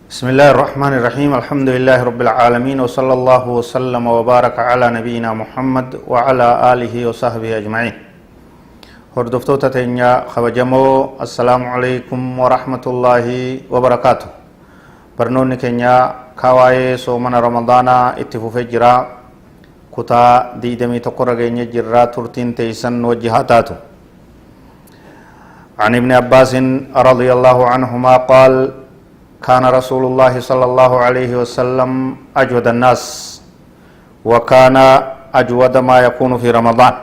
بسم الله الرحمن الرحيم الحمد لله رب العالمين وصلى الله وسلم وبارك على نبينا محمد وعلى آله وصحبه أجمعين هردفتوتا تنيا خبجمو السلام عليكم ورحمة الله وبركاته برنوني كنيا كواي سومن رمضان اتفوف جرا كتا ديدمي تقرغيني جرا ترتين تيسن وجهاتاتو عن ابن عباس رضي الله عنهما قال كان رسول الله صلى الله عليه وسلم أجود الناس وكان أجود ما يكون في رمضان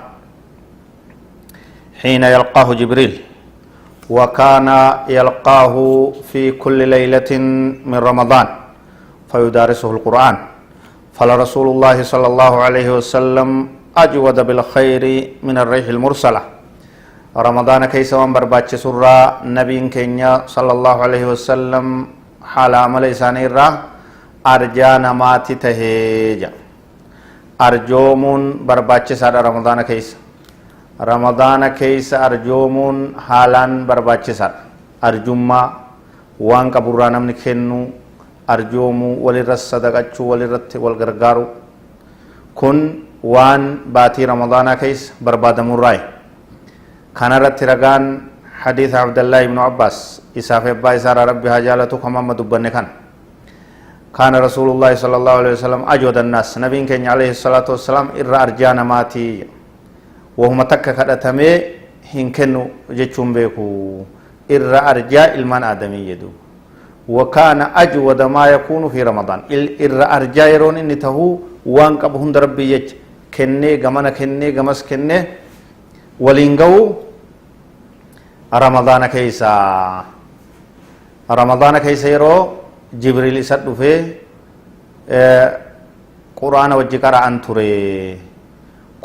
حين يلقاه جبريل وكان يلقاه في كل ليلة من رمضان فيدارسه القرآن فلرسول الله صلى الله عليه وسلم أجود بالخير من الريح المرسلة رمضان كيس وانبرباتش سرى نبي كينيا صلى الله عليه وسلم حال عمل إساني الرا أرجانا ماتي تهيجا أرجومون برباتش سادة رمضان كيس أرجومون حالان برباتش سادة أرجوما وان كبرانا من كنو أرجومو ولرس صدقاتشو ولرت والغرغارو كن وان باتي رمضان كيس برباد مراي كان رترغان حديث عبد الله بن عباس إساف أبا إسار ربي هجالته كما دبني كان رسول الله صلى الله عليه وسلم أجود الناس نبي كان عليه الصلاة والسلام إرى أرجانا ماتي وهم تكا كدتمي هنكنو جيتشون بيكو إرى أرجاء المان آدمي يدو وكان أجود ما يكون في رمضان إرى أرجاء يرون إن تهو وانك بهند ربي يج كني غمنا كني غمس كني ولينغو رمضان كيسا يرو جبريل سدو في قرآن وجه قرآن تري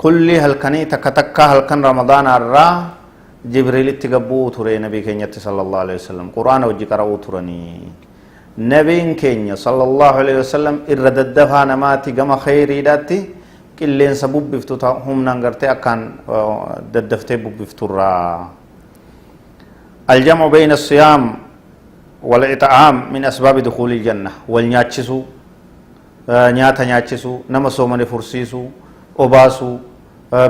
كل هلكني تكتكا هلكن رمضان الرا جبريل تقبو تري نبي كينيا صلى الله عليه وسلم قرآن وجه قرآن ترني نبي كينيا صلى الله عليه وسلم إرد الدفع نماتي قم خيري داتي كلين سبب بفتو هم ننغرتي أكان ددفتي بفتو الرا الجمع بين الصيام والإطعام من أسباب دخول الجنة والنياتشسو نياتا نياتشسو نما سومني فرسيسو أباسو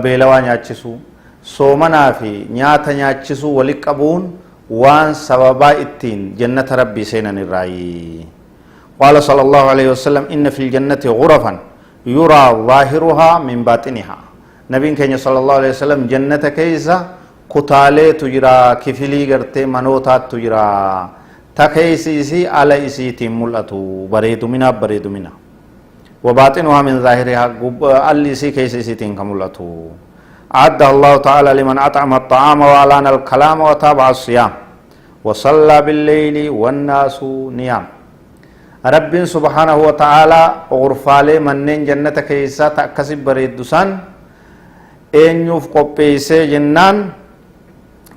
بيلوا نياتشسو سومنا في نياتا نياتشسو ولقبون وان سببا اتين جنة ربي سينا الرأي قال صلى الله عليه وسلم إن في الجنة غرفا يرى ظاهرها من باطنها نبي كان صلى الله عليه وسلم جنة كيسا kutaalee tu jira kifilii gartee manootaat tu jira takeeysiisi ala isiitiin mul'atu bareedumina وباطنها من ظاهرها اللي سي كيس isiitiin ka mul'atu أعد الله تعالى لمن أطعم الطعام وألان الكلام وتابع الصيام وصلى بالليل والناس نيام رب سبحانه وتعالى غرفالي منين جنة كيسا تأكسب بريد دسان إن يوف قبيسي جنان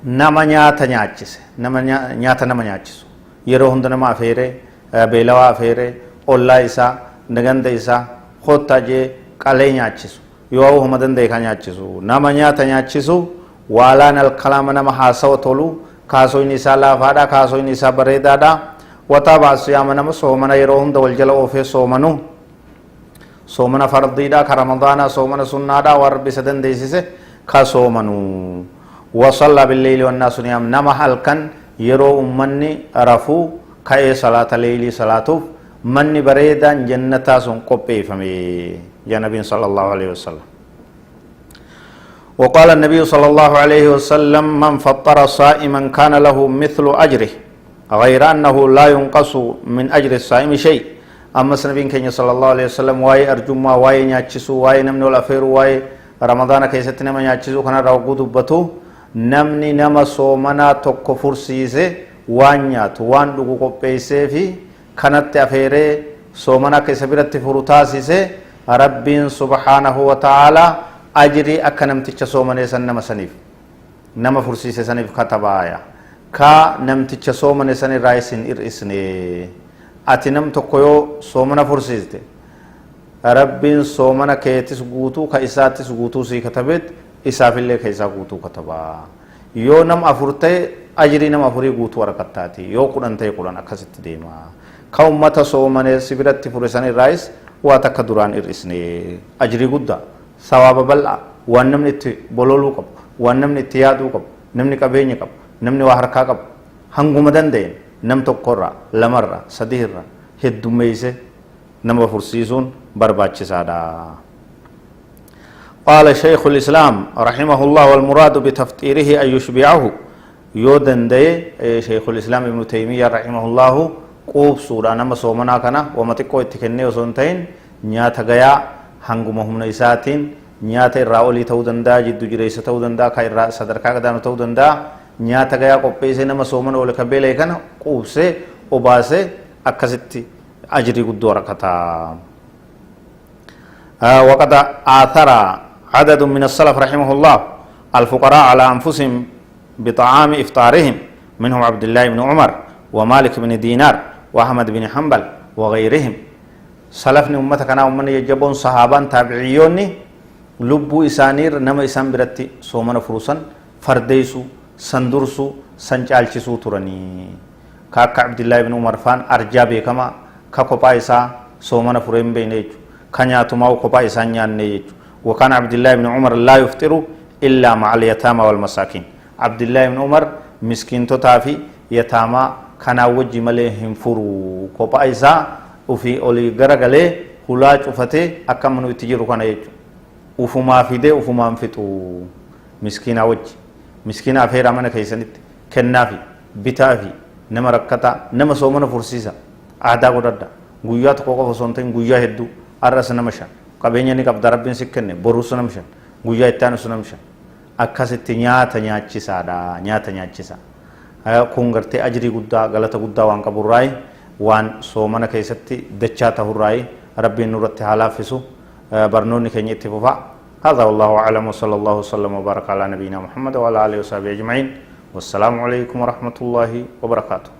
nama nyaata nyaachise nyaata nama nyaachisu yeroo hunda nama afeere beelawaa afeere ollaa isaa naganda isaa hotta jee qalee nyaachisu yoo huma danda'e ka nyaachisu nama nyaata nyaachisu waalaan alkalaama nama haasawa tolu kaasoyni isaa laafaadha kaasoyni isaa bareedaadha wataabaa siyaama nama soomana yeroo hunda wal jala oofee soomanu soomana fardiidha ka ramadaana soomana sunnaadha waan rabbi isa dandeessise ka soomanu وصلى بالليل والناس نيام نما هلكن يرو أمني رفو كأي صلاة الليل صلاته مني بريدا جنة سن قبي فمي يا نبي صلى الله عليه وسلم وقال النبي صلى الله عليه وسلم من فطر صائما كان له مثل أجره غير أنه لا ينقص من أجر الصائم شيء أما النبي كان صلى الله عليه وسلم واي أرجما واي نياتشسو واي نمنو الأفير واي رمضان كيستنا من نياتشسو كان راوغو دبتو namni nama soomanaa tokko fursiise waan nyaatu waan dhugu qopheessee fi kanatti afeeree soomana akka isa biratti furu taasise rabbiin subhaanahu wa ta'aalaa ajrii akka namticha soomanee san nama saniif nama fursiise saniif katabaaya ka namticha soomane san irraa isin hir'isne ati nam tokko yoo soomana fursiiste rabbiin soomana keetis guutuu ka isaattis guutuu sii katabeet isaafillee ka isaa guutuu katabaa yoo nam afur ta'e ajrii nama afurii guutuu waraqattaati yoo kudhan ta'e kudhan akkasitti deema ka ummata soomane sibiratti fure san irraayis waa takka duraan irrisne ajrii guddaa sawaaba bal'aa waan namni itti bololuu qabu waan namni itti yaaduu qabu namni qabeenya qabu namni waa harkaa qabu hanguma danda'een nam tokkorraa lamarraa sadiirraa heddummeeyse nama fursiisuun barbaachisaadha. قال شيخ الإسلام رحمه الله والمراد بتفطيره أن يشبعه يودن دي شيخ الإسلام ابن تيمية رحمه الله قوب سورة نما صومنا كنا ومتكو اتكني وسنتين نياتا غيا هنگو مهم نيساتين نياتا الرأولي تودن دا جدو جريسة تودن دا كاي صدركا قدانو تودن دا نياتا غيا قبئيسي نما صومنا ولكبيلي كنا قوب سي وباسي أكسيتي أجري قدو ركتا وقد آثر عدد من السلف رحمه الله الفقراء على أنفسهم بطعام إفطارهم منهم عبد الله بن عمر ومالك بن دينار وأحمد بن حنبل وغيرهم سلفني أمتك أنا أمني يجبون صحابان تابعيوني لبو إسانير نما إسان برتي سومن فروسا فرديسو سندرسو سنجالشسو ترني كاك عبد الله بن عمر فان أرجابي كما كاكوبا إسا سومن فرين بينيجو كنياتما وكوبا إسان نيجو وكان عبد الله بن عمر لا يفطر إلا مع اليتامى والمساكين عبد الله بن عمر مسكين تتافي يتامى كان وجه مليهم فرو كوبا إسا وفي أولي غرغلي هلاج وفتي أكمنو يتجيرو كان يجو وفما فيدي وفما انفتو مسكين وجه مسكين أفير أمانا كيسانت كنافي بتافي نما ركتا نما سومنا فرسيسا أعدا قدردا قويات قوقف وصنتين قويا هدو أرس نمشان qabeenya ni qabda rabbiin si kenne boruu sunamshan guyyaa itti aanu sunamshan akkasitti nyaata nyaachisa kun gartee ajrii guddaa galata guddaa waan qaburraay waan soomana keessatti dachaa tahurraay rabbiin nurratti haalaafisu barnoonni keenya itti fufa هذا والله أعلم وصلى الله وسلم وبارك على نبينا محمد وعلى آله وصحبه أجمعين والسلام عليكم ورحمة الله وبركاته